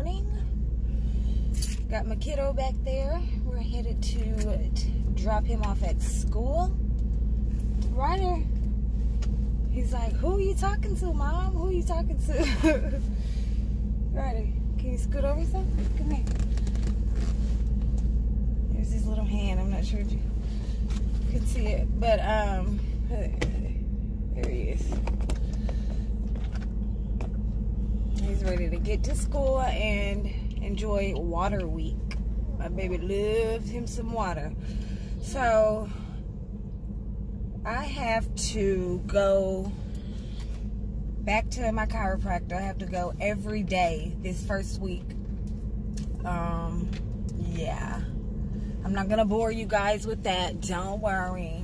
morning. Got my kiddo back there. We're headed to drop him off at school. Ryder, he's like, who are you talking to, Mom? Who are you talking to? Ryder, can you scoot over some? Come here. There's his little hand. I'm not sure if you can see it, but there he is. He's ready to get to school and enjoy water week. My baby loves him some water. So I have to go back to my chiropractor. I have to go every day this first week. Yeah. I'm not gonna bore you guys with that. Don't worry.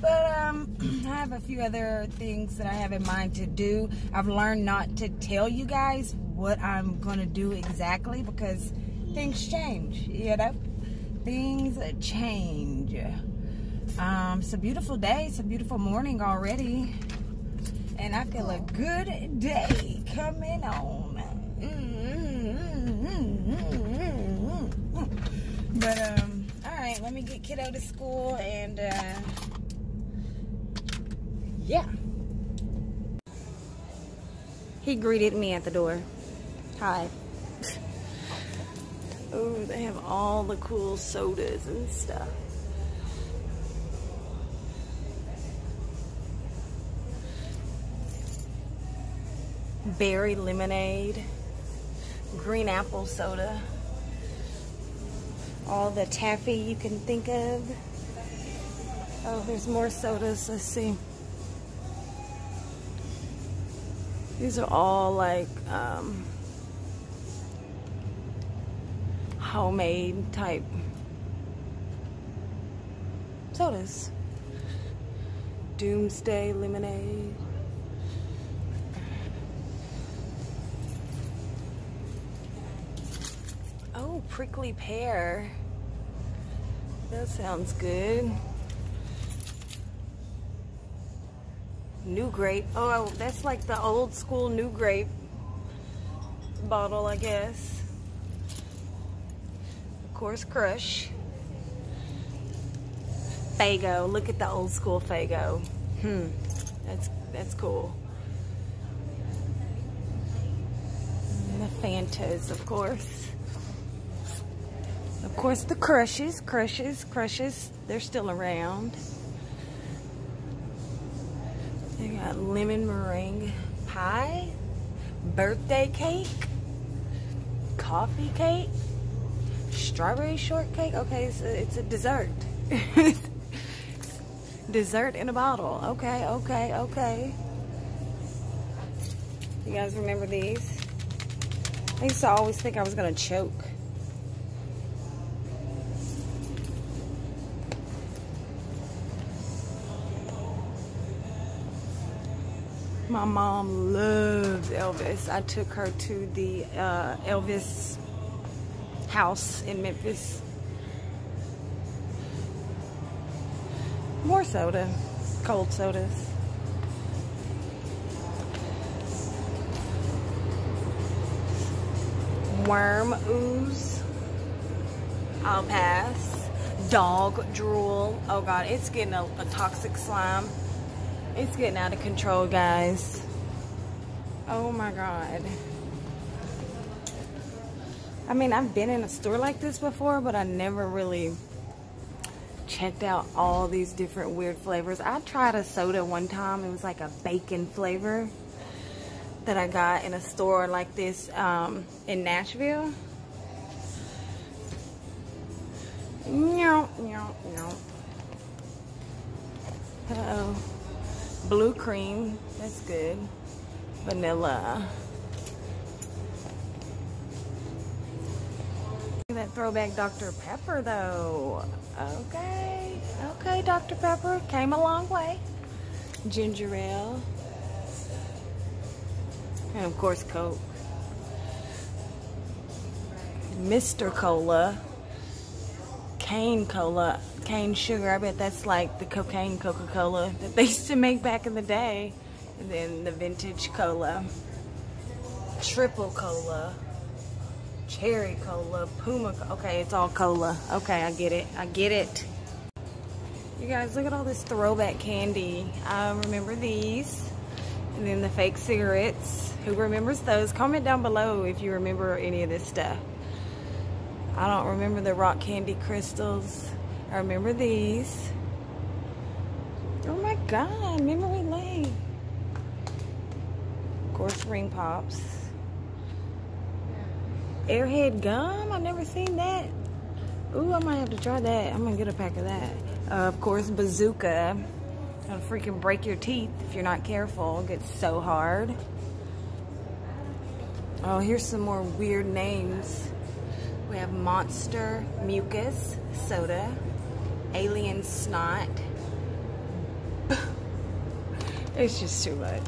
But I have a few other things that I have in mind to do. I've learned not to tell you guys what I'm gonna do exactly because things change, you know? Things change. It's a beautiful day. It's a beautiful morning already. And I feel a good day coming on. But, alright, let me get kiddo to school and, yeah. He greeted me at the door. Hi. Oh, they have all the cool sodas and stuff. Berry lemonade, green apple soda, all the taffy you can think of. Oh, there's more sodas. Let's see. These are all like homemade type sodas. Doomsday lemonade. Oh, prickly pear. That sounds good. New grape. Oh, that's like the old school new grape bottle, I guess. Of course, Crush. Faygo. Look at the old school Faygo. That's cool. And the Fantas, of course. Of course, the Crushes. They're still around. They got lemon meringue pie, birthday cake, coffee cake, strawberry shortcake. Okay, so it's a dessert. Dessert in a bottle. Okay. You guys remember these? I used to always think I was gonna choke. My mom loves Elvis. I took her to the Elvis house in Memphis. More soda, cold sodas. Worm ooze. I'll pass. Dog drool. Oh God, it's getting a toxic slime. It's getting out of control, guys. Oh my God. I mean, I've been in a store like this before, but I never really checked out all these different weird flavors. I tried a soda one time. It was like a bacon flavor that I got in a store like this in Nashville. Uh-oh. Blue cream, that's good. Vanilla. Look at that throwback Dr. Pepper though. Okay, Dr. Pepper came a long way. Ginger ale. And of course Coke. Mr. Cola. Cane Cola. Cane sugar. I bet that's like the cocaine Coca-Cola that they used to make back in the day. And then the vintage cola. triple cola, cherry cola, Puma. Okay, it's all cola. Okay, I get it. I get it. You guys, look at all this throwback candy. I remember these. And then the fake cigarettes. Who remembers those? Comment down below if you remember any of this stuff. I don't remember the rock candy crystals. I remember these. Oh my God, memory lane. Of course, ring pops. Airhead gum, I've never seen that. Ooh, I might have to try that. I'm gonna get a pack of that. Of course, bazooka. It'll freaking break your teeth if you're not careful. It gets so hard. Oh, here's some more weird names. We have Monster Mucus Soda, Alien Snot. It's just too much.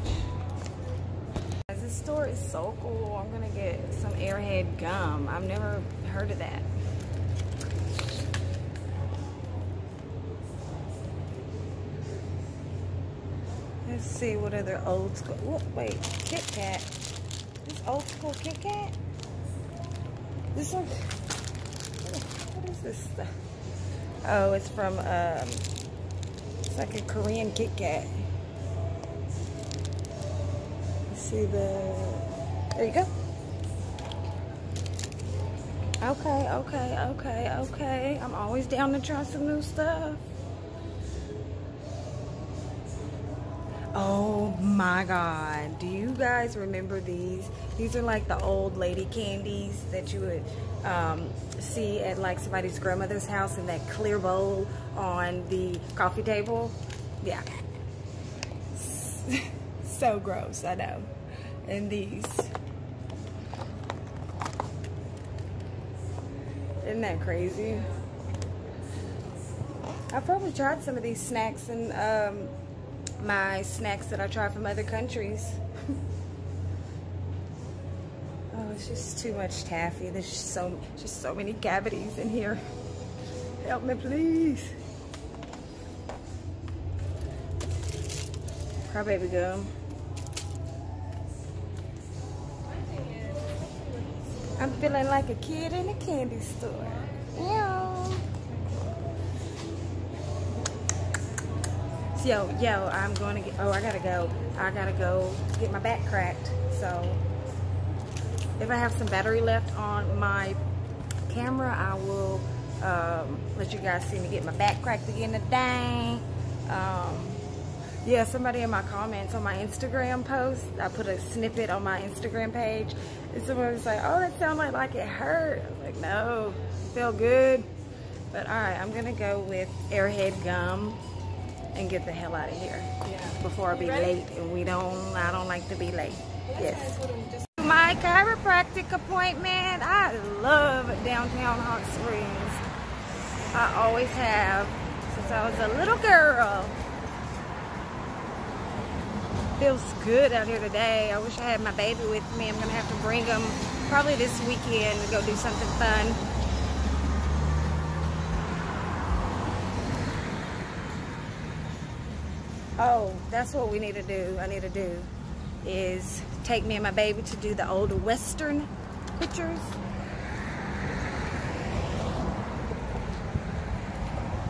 This store is so cool. I'm gonna get some Airhead gum. I've never heard of that. Let's see what other old school. Oh, wait, Kit Kat. This old school Kit Kat. This one. What is this stuff? Oh, it's from it's like a Korean Kit Kat. See the, there you go. Okay. I'm always down to try some new stuff. Oh my God, do you guys remember these? These are like the old lady candies that you would see at like somebody's grandmother's house in that clear bowl on the coffee table. Yeah. So gross, I know. And these. Isn't that crazy? I've probably tried some of these snacks and my snacks that I try from other countries. Oh, it's just too much taffy. There's just so many cavities in here. Help me, please. Crybaby gum. I'm feeling like a kid in a candy store. Yo, I'm going to get, oh, I gotta go get my back cracked. So if I have some battery left on my camera, I will let you guys see me get my back cracked again today. Yeah, somebody in my comments on my Instagram post, I put a snippet on my Instagram page, and someone was like, oh, that sounded like it hurt. I was like, no, it felt good. But all right, I'm gonna go with Airhead gum and get the hell out of here before I be late. And I don't like to be late. Yes. My chiropractic appointment. I love downtown Hot Springs. I always have since I was a little girl. Feels good out here today. I wish I had my baby with me. I'm gonna have to bring him probably this weekend to go do something fun. Oh, that's what we need to do. I need to do is take me and my baby to do the old Western pictures.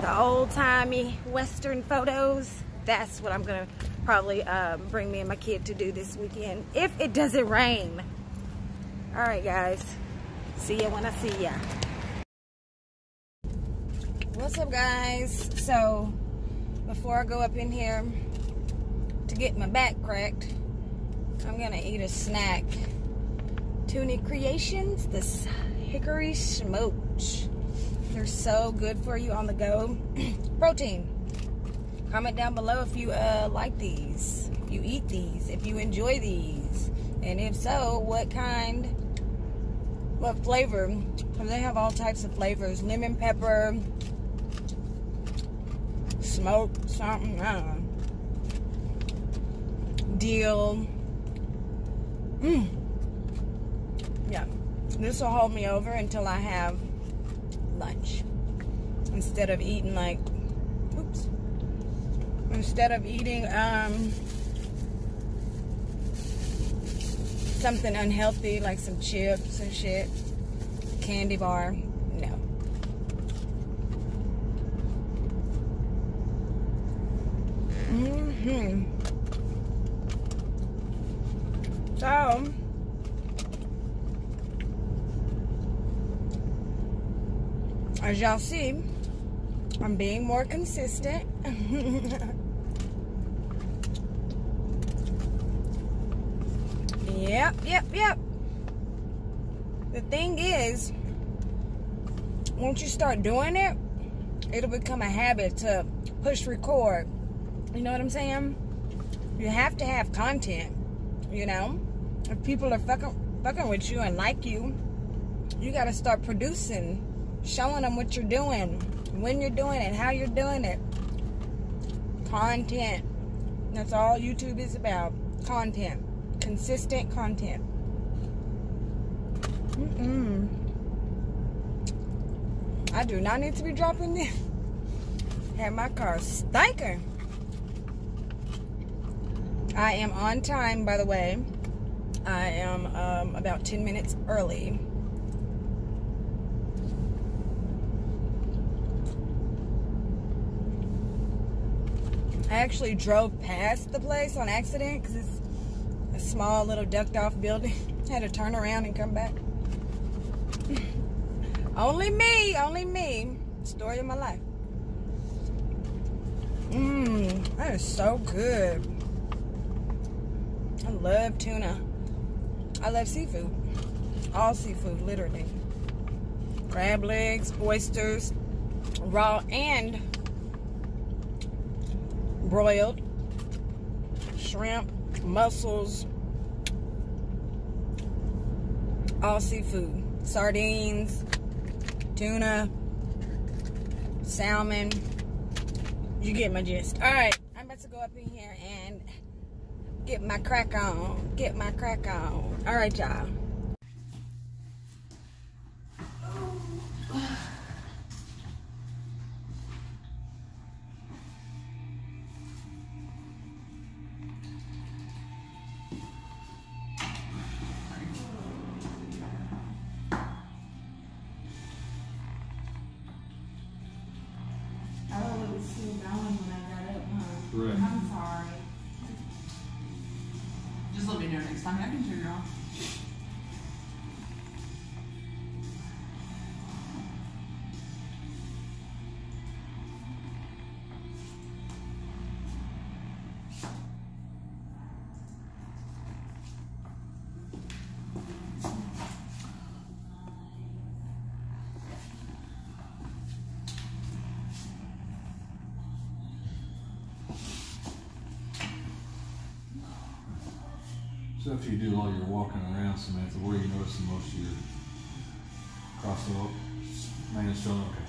The old-timey Western photos. That's what I'm gonna probably bring me and my kid to do this weekend, if it doesn't rain. All right, guys. See ya when I see ya. What's up, guys? So, before I go up in here to get my back cracked, I'm gonna eat a snack. Tunic Creations, this hickory smoked. They're so good for you on the go. Protein. Comment down below if you like these, if you eat these, if you enjoy these, and if so, what flavor. They have all types of flavors: lemon pepper, smoked something, I don't know, dill. Yeah, this will hold me over until I have lunch, instead of eating like, oops. Instead of eating something unhealthy like some chips and shit, candy bar, no. So as y'all see, I'm being more consistent. Yep. The thing is, once you start doing it, it'll become a habit to push record. You know what I'm saying? You have to have content, you know? If people are fucking with you and like you, you gotta start producing, showing them what you're doing, when you're doing it, how you're doing it. Content. That's all YouTube is about. Content. Consistent content. I do not need to be dropping this. Have my car stinking. I am on time, by the way. I am about 10 minutes early. I actually drove past the place on accident because it's a small little ducked off building. Had to turn around and come back. Only me. Story of my life. That is so good. I love tuna. I love seafood. All seafood, literally. Crab legs, oysters, raw and broiled, shrimp, mussels, all seafood. Sardines, tuna, salmon. You get my gist. Alright, I'm about to go up in here and get my crack on. Alright, y'all. Right. I'm sorry. Just let me know next time. I can turn it off. So after you do all your walking around, Samantha, where you notice the most of your crossing up? Main and stone, okay.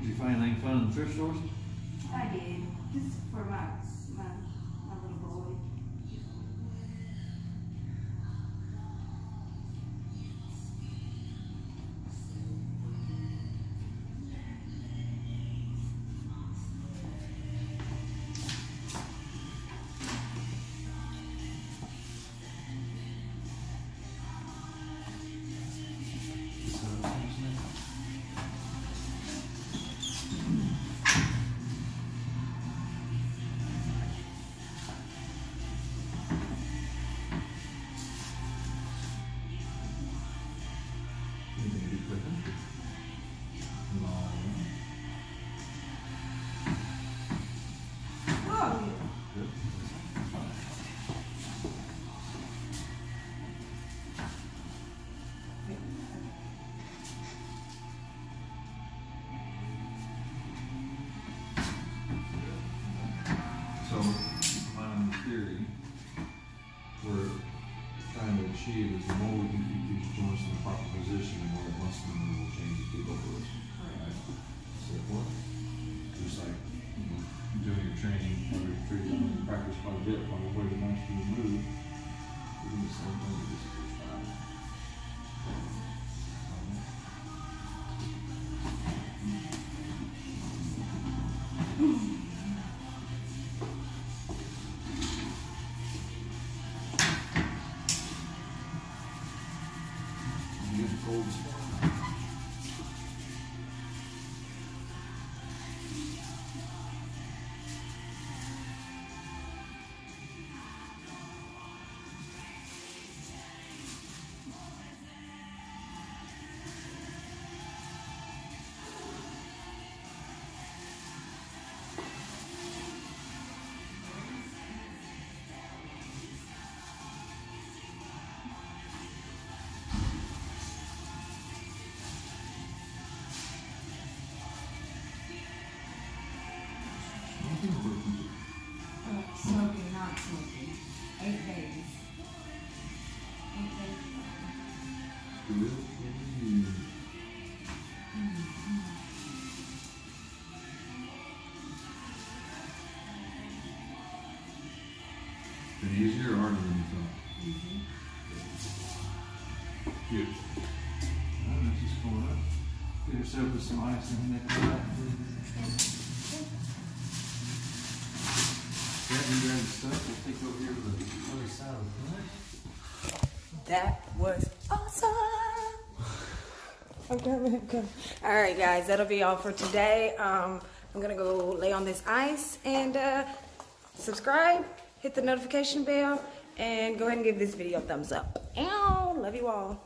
Did you find anything fun in the thrift stores? I did. Just for my little boy. achieve is the more we can keep these joints in the proper position, the more that muscle memory will change and keep up with us. Right? So what? Just like doing your training every 3 times, you practice quite a bit on the way the most you move. We're doing the same thing with this time. Cold spot. Smoking, not smoking. 8 days. 8 days. Been easier or harder than you thought? Cute. That's just going up. Get yourself with some ice in there. We'll take over here to the other side of the clinic. That was awesome. I'm coming. All right, guys, that'll be all for today. I'm gonna go lay on this ice and subscribe, hit the notification bell, and go ahead and give this video a thumbs up. Ow, love you all.